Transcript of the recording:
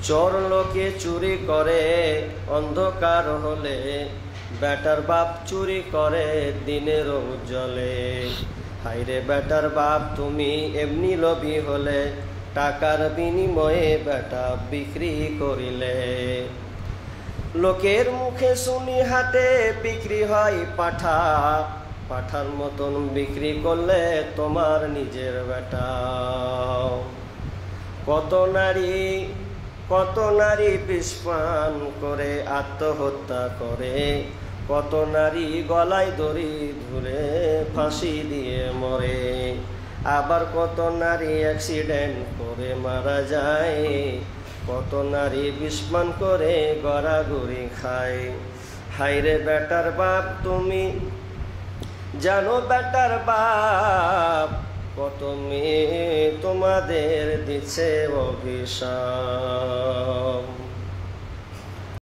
চোর লোকে চুরি করে অন্ধকার হলে, বেটার বাপ চুরি করে দিনের উজ্জ্বলে। হাইরে বেটার বাপ তুমি এমনি লোভী হলে, টাকার বিনিময়ে বেটা বিক্রি করিলে। লোকের মুখে শুনি হাটে বিক্রি হয় পাঠা, পাঠার মতন বিক্রি করলে তোমার নিজের বেটা। কত নারী বিষপান করে আত্মহত্যা করে, কত নারী গলায় দড়ি ধরে ফাঁসি দিয়ে মরে। আবার কত নারী অ্যাক্সিডেন্ট করে মারা যায়, কত নারী বিষপান করে গড়াগড়ি খায়। হাইরে বেটার বাপ তুমি জানো বেটার বাপ, কত মেয়ে তোমাদের দিচ্ছে অভিশাপ।